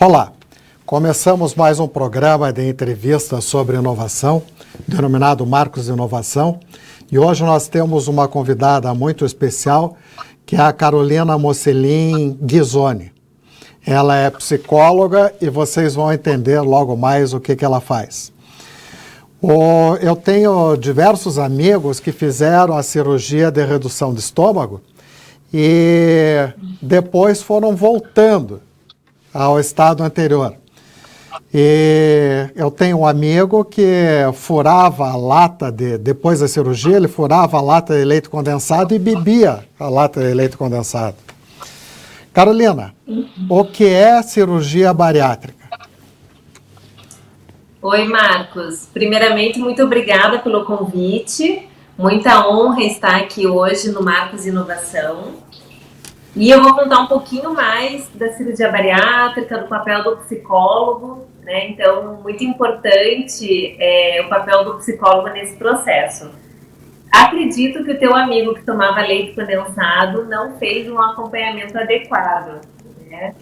Olá, começamos mais um programa de entrevistas sobre inovação, denominado Marcos Inovação, e hoje nós temos uma convidada muito especial, que é a Carolina Mocelin Ghisoni. Ela é psicóloga e vocês vão entender logo mais o que ela faz. Eu tenho diversos amigos que fizeram a cirurgia de redução de estômago e depois foram voltando ao estado anterior. E eu tenho um amigo que furava a lata, depois da cirurgia, ele furava a lata de leite condensado e bebia a lata de leite condensado. Carolina, o que é cirurgia bariátrica? Oi, Marcos. Primeiramente, muito obrigada pelo convite. Muita honra estar aqui hoje no Marcos Inovação. E eu vou contar um pouquinho mais da cirurgia bariátrica, do papel do psicólogo, né? Então, muito importante o papel do psicólogo nesse processo. Acredito que o teu amigo que tomava leite condensado não fez um acompanhamento adequado, né?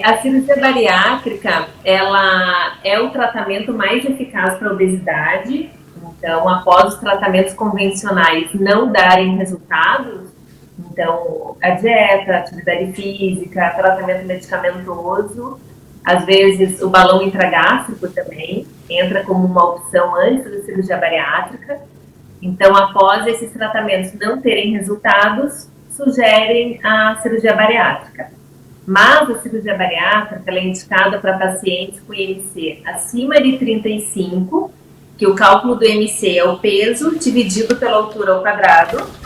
A cirurgia bariátrica, ela é o tratamento mais eficaz para a obesidade. Então, após os tratamentos convencionais não darem resultados, então, a dieta, a atividade física, tratamento medicamentoso, às vezes o balão intragástrico também entra como uma opção antes da cirurgia bariátrica. Então, após esses tratamentos não terem resultados, sugerem a cirurgia bariátrica. Mas a cirurgia bariátrica ela é indicada para pacientes com IMC acima de 35, que o cálculo do IMC é o peso dividido pela altura ao quadrado.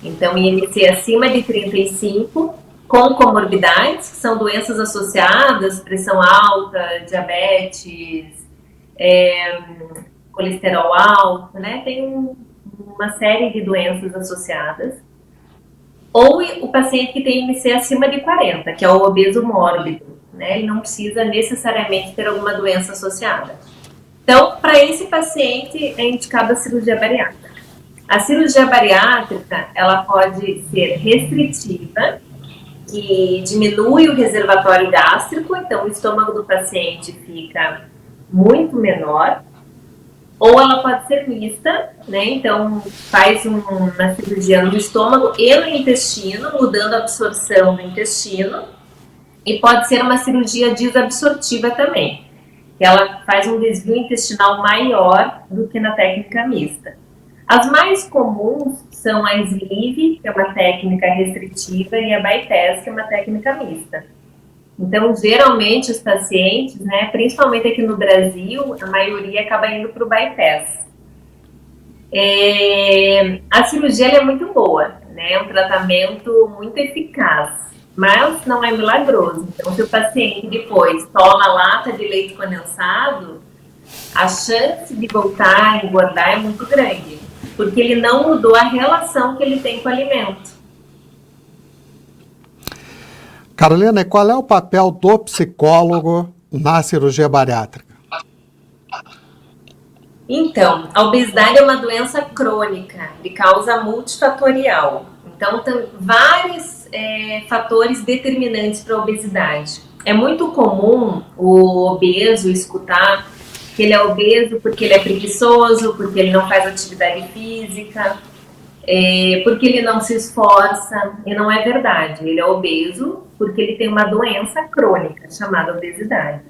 Então, IMC acima de 35, com comorbidades, que são doenças associadas, pressão alta, diabetes, colesterol alto, né? Tem uma série de doenças associadas. Ou o paciente que tem IMC acima de 40, que é o obeso mórbido, né? Ele não precisa necessariamente ter alguma doença associada. Então, para esse paciente é indicada a cirurgia bariátrica. A cirurgia bariátrica, ela pode ser restritiva, que diminui o reservatório gástrico, então o estômago do paciente fica muito menor, ou ela pode ser mista, né? Então faz uma cirurgia no estômago e no intestino, mudando a absorção do intestino, e pode ser uma cirurgia desabsortiva também, que ela faz um desvio intestinal maior do que na técnica mista. As mais comuns são a sleeve, que é uma técnica restritiva, e a bypass, que é uma técnica mista. Então, geralmente, os pacientes, né, principalmente aqui no Brasil, a maioria acaba indo para o bypass. A cirurgia é muito boa, né, é um tratamento muito eficaz, mas não é milagroso. Então, se o paciente depois toma a lata de leite condensado, a chance de voltar a engordar é muito grande, porque ele não mudou a relação que ele tem com o alimento. Carolina, qual é o papel do psicólogo na cirurgia bariátrica? Então, a obesidade é uma doença crônica, de causa multifatorial. Então, tem vários fatores determinantes para a obesidade. É muito comum o obeso escutar que ele é obeso porque ele é preguiçoso, porque ele não faz atividade física, porque ele não se esforça, e não é verdade. Ele é obeso porque ele tem uma doença crônica chamada obesidade.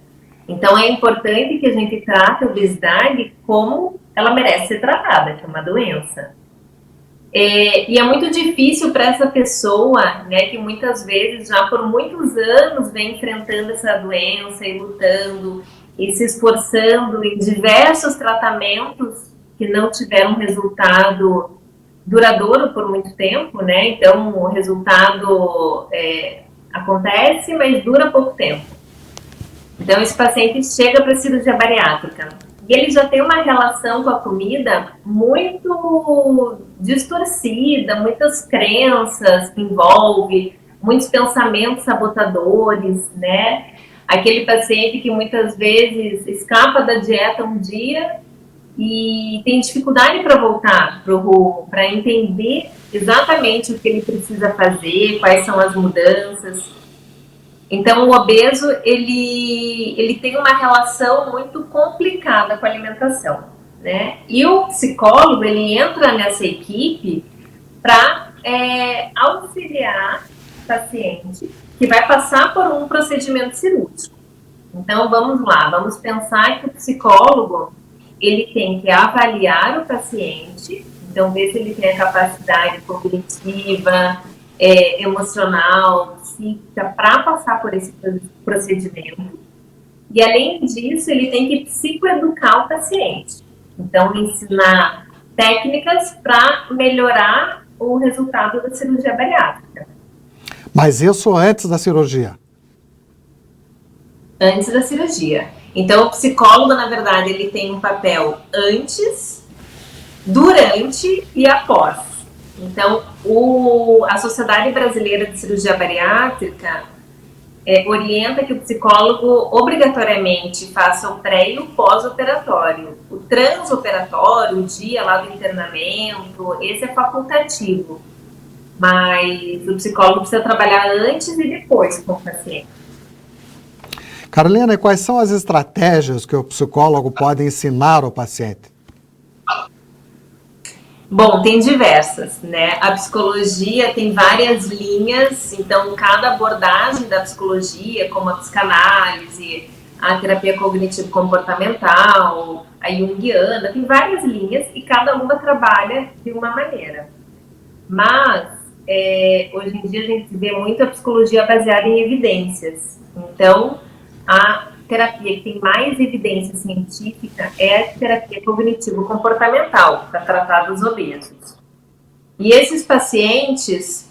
Então é importante que a gente trate a obesidade como ela merece ser tratada, que é uma doença. E é muito difícil para essa pessoa, né, que muitas vezes já por muitos anos vem enfrentando essa doença e lutando e se esforçando em diversos tratamentos que não tiveram resultado duradouro por muito tempo, né? Então, o resultado acontece, mas dura pouco tempo. Então, esse paciente chega para a cirurgia bariátrica e ele já tem uma relação com a comida muito distorcida, muitas crenças que envolve, muitos pensamentos sabotadores, né? Aquele paciente que muitas vezes escapa da dieta um dia e tem dificuldade para voltar para o rumo, para entender exatamente o que ele precisa fazer, quais são as mudanças. Então, o obeso, ele tem uma relação muito complicada com a alimentação, né? E o psicólogo, ele entra nessa equipe para auxiliar o paciente que vai passar por um procedimento cirúrgico. Então, vamos lá, vamos pensar que o psicólogo, ele tem que avaliar o paciente, então ver se ele tem a capacidade cognitiva, emocional, psíquica, para passar por esse procedimento. E, além disso, ele tem que psicoeducar o paciente. Então, ensinar técnicas para melhorar o resultado da cirurgia bariátrica. Mas isso antes da cirurgia? Antes da cirurgia. Então, o psicólogo, na verdade, ele tem um papel antes, durante e após. Então, a Sociedade Brasileira de Cirurgia Bariátrica orienta que o psicólogo obrigatoriamente faça o pré e o pós-operatório. O transoperatório, o dia lá do internamento, esse é facultativo. Mas o psicólogo precisa trabalhar antes e depois com o paciente. Carolina, e quais são as estratégias que o psicólogo pode ensinar ao paciente? Bom, tem diversas, né? A psicologia tem várias linhas, então cada abordagem da psicologia, como a psicanálise, a terapia cognitivo-comportamental, a junguiana, tem várias linhas e cada uma trabalha de uma maneira. Mas, hoje em dia a gente vê muito a psicologia baseada em evidências. Então, a terapia que tem mais evidência científica é a terapia cognitivo-comportamental, para tratar dos obesos. E esses pacientes,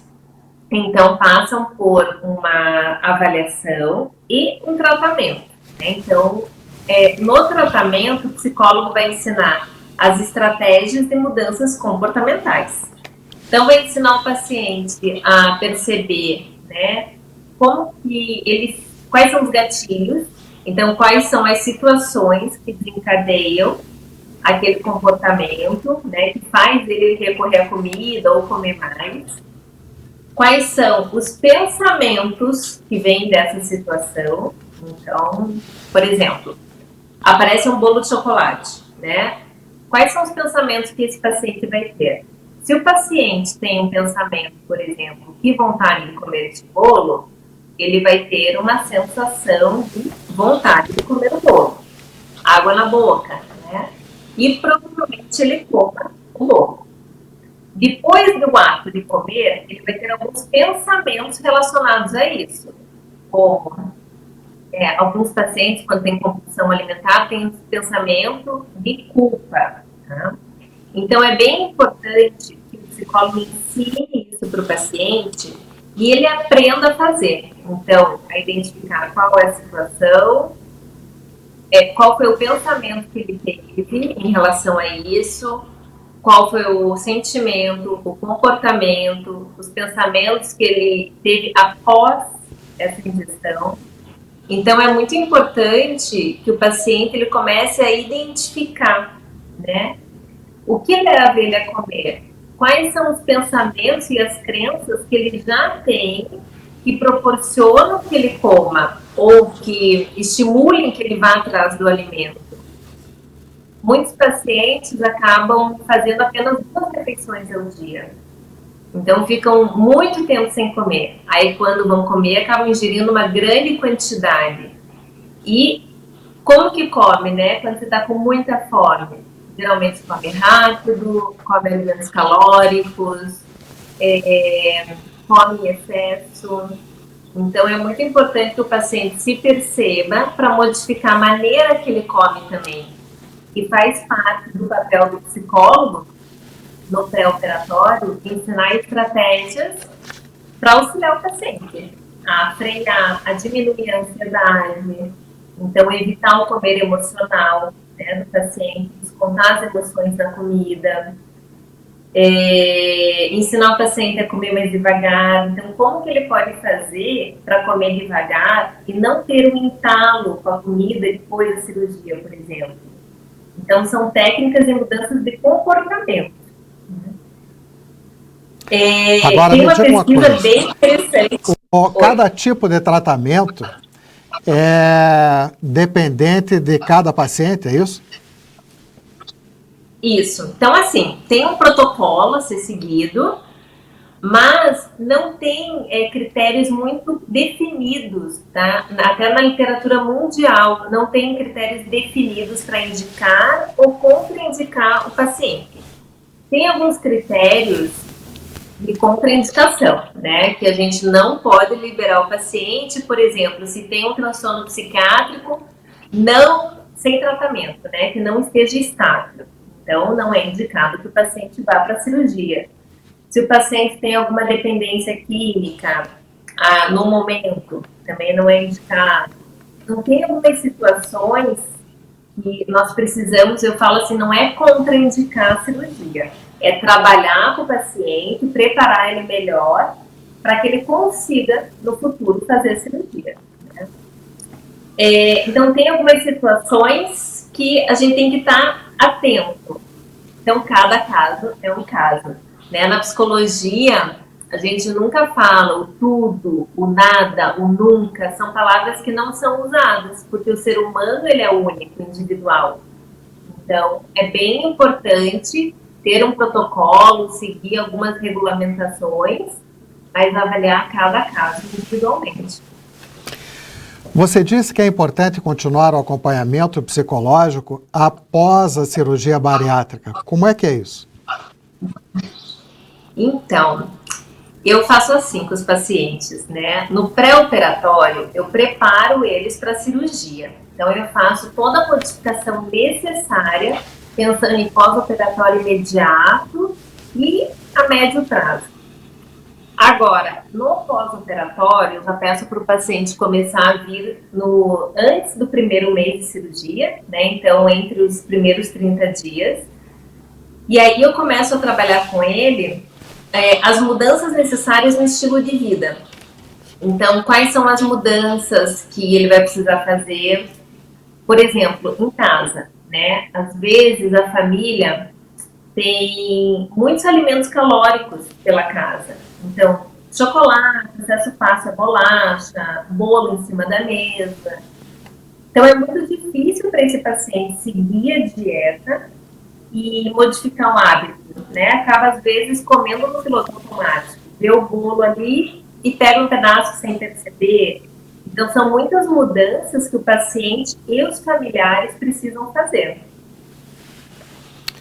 então, passam por uma avaliação e um tratamento, né? Então, no tratamento, o psicólogo vai ensinar as estratégias de mudanças comportamentais. Então, vai ensinar o paciente a perceber, né, quais são os gatilhos. Então, quais são as situações que desencadeiam aquele comportamento, né, que faz ele recorrer à comida ou comer mais? Quais são os pensamentos que vêm dessa situação? Então, por exemplo, aparece um bolo de chocolate, né? Quais são os pensamentos que esse paciente vai ter? Se o paciente tem um pensamento, por exemplo, que vontade de comer esse bolo, ele vai ter uma sensação de vontade de comer o bolo, água na boca, né? E provavelmente ele coma o bolo. Depois do ato de comer, ele vai ter alguns pensamentos relacionados a isso, como alguns pacientes, quando tem compulsão alimentar, têm um pensamento de culpa, tá? Então, é bem importante que o psicólogo ensine isso para o paciente e ele aprenda a fazer. Então, a identificar qual é a situação, qual foi o pensamento que ele teve em relação a isso, qual foi o sentimento, o comportamento, os pensamentos que ele teve após essa ingestão. Então, é muito importante que o paciente ele comece a identificar, né, o que leva ele a comer, quais são os pensamentos e as crenças que ele já tem que proporcionam que ele coma ou que estimulem que ele vá atrás do alimento. Muitos pacientes acabam fazendo apenas 2 refeições ao dia. Então, ficam muito tempo sem comer. Aí, quando vão comer, acabam ingerindo uma grande quantidade. E como que come, né? Quando você está com muita fome? Geralmente come rápido, come alimentos calóricos, come em excesso. Então, é muito importante que o paciente se perceba para modificar a maneira que ele come também. E faz parte do papel do psicólogo, no pré-operatório, ensinar estratégias para auxiliar o paciente a frear, a diminuir a ansiedade. Então, evitar o comer emocional, né, do paciente, descontar as emoções da comida, ensinar o paciente a comer mais devagar. Então, como que ele pode fazer para comer devagar e não ter um entalo com a comida depois da cirurgia, por exemplo? Então, são técnicas e mudanças de comportamento. Agora, tem uma pesquisa bem interessante. Cada tipo de tratamento é dependente de cada paciente, é isso? Isso. Então, assim, tem um protocolo a ser seguido, mas não tem critérios muito definidos, tá? Até na literatura mundial, não tem critérios definidos para indicar ou contraindicar o paciente. Tem alguns critérios de contraindicação, né? Que a gente não pode liberar o paciente, por exemplo, se tem um transtorno psiquiátrico, não sem tratamento, né? Que não esteja estável. Então, não é indicado que o paciente vá para a cirurgia. Se o paciente tem alguma dependência química, no momento, também não é indicado. Então, tem algumas situações que nós precisamos, eu falo assim, não é contraindicar a cirurgia, é trabalhar com o paciente, preparar ele melhor, para que ele consiga, no futuro, fazer a cirurgia. Né? Então, tem algumas situações que a gente tem que estar atento. Então, cada caso é um caso. Né? Na psicologia, a gente nunca fala o tudo, o nada, o nunca, são palavras que não são usadas, porque o ser humano ele é único, individual. Então, é bem importante ter um protocolo, seguir algumas regulamentações, mas avaliar cada caso individualmente. Você disse que é importante continuar o acompanhamento psicológico após a cirurgia bariátrica. Como é que é isso? Então, eu faço assim com os pacientes, né? No pré-operatório, eu preparo eles para a cirurgia. Então, eu faço toda a modificação necessária, pensando em pós-operatório imediato e a médio prazo. Agora, no pós-operatório, eu já peço para o paciente começar a vir antes do primeiro mês de cirurgia, né? Então, entre os primeiros 30 dias. E aí eu começo a trabalhar com ele as mudanças necessárias no estilo de vida. Então, quais são as mudanças que ele vai precisar fazer? Por exemplo, em casa, né? Às vezes a família tem muitos alimentos calóricos pela casa. Então, chocolate, acesso fácil a bolacha, bolo em cima da mesa. Então, é muito difícil para esse paciente seguir a dieta e modificar o hábito, né? Acaba, às vezes, comendo no piloto automático. Vê o bolo ali e pega um pedaço sem perceber. Então, são muitas mudanças que o paciente e os familiares precisam fazer.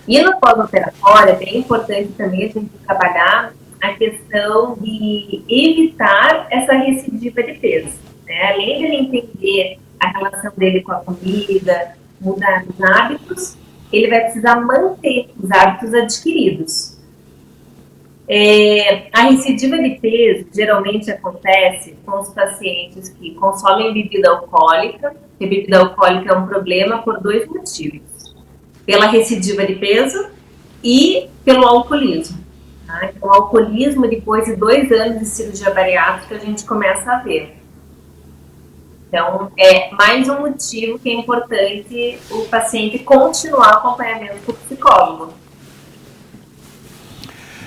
E no pós-operatório, é bem importante também a gente trabalhar a questão de evitar essa recidiva de peso. Né? Além de ele entender a relação dele com a comida, mudar os hábitos, ele vai precisar manter os hábitos adquiridos. A recidiva de peso geralmente acontece com os pacientes que consomem bebida alcoólica, e bebida alcoólica é um problema por 2 motivos. Pela recidiva de peso e pelo alcoolismo. Tá? Então, o alcoolismo, depois de 2 anos de cirurgia bariátrica, a gente começa a ver. Então, é mais um motivo que é importante o paciente continuar o acompanhamento com o psicólogo.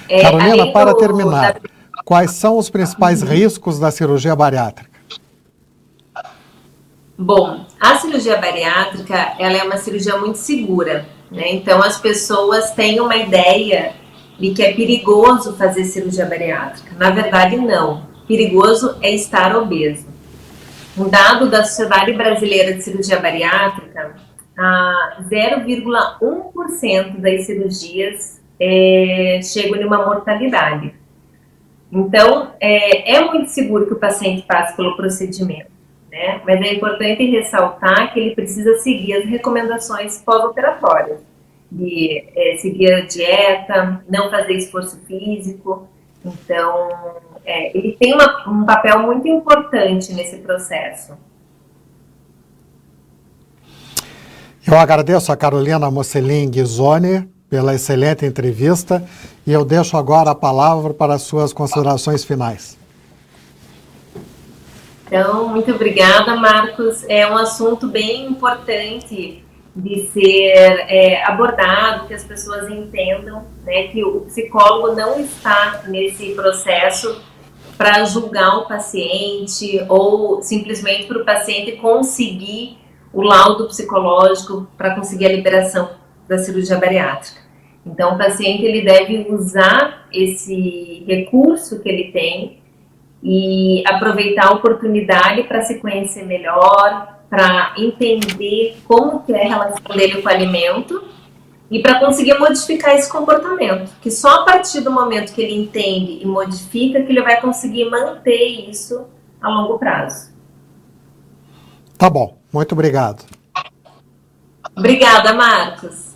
Carolina, para terminar, quais são os principais riscos da cirurgia bariátrica? Bom, a cirurgia bariátrica, ela é uma cirurgia muito segura, né? Então, as pessoas têm uma ideia de que é perigoso fazer cirurgia bariátrica. Na verdade, não. Perigoso é estar obeso. Um dado da Sociedade Brasileira de Cirurgia Bariátrica, 0,1% das cirurgias chegam em uma mortalidade. Então, é muito seguro que o paciente passe pelo procedimento, né? Mas é importante ressaltar que ele precisa seguir as recomendações pós-operatórias, de seguir a dieta, não fazer esforço físico. Então, ele tem um papel muito importante nesse processo. Eu agradeço a Carolina Mocelin Ghisoni pela excelente entrevista e eu deixo agora a palavra para as suas considerações finais. Então, muito obrigada, Marcos. É um assunto bem importante de ser abordado, que as pessoas entendam, né, que o psicólogo não está nesse processo para julgar o paciente ou simplesmente para o paciente conseguir o laudo psicológico para conseguir a liberação da cirurgia bariátrica. Então, o paciente ele deve usar esse recurso que ele tem e aproveitar a oportunidade para se conhecer melhor, para entender como que é a relação dele com o alimento e para conseguir modificar esse comportamento, que só a partir do momento que ele entende e modifica que ele vai conseguir manter isso a longo prazo. Tá bom, muito obrigado. Obrigada, Marcos.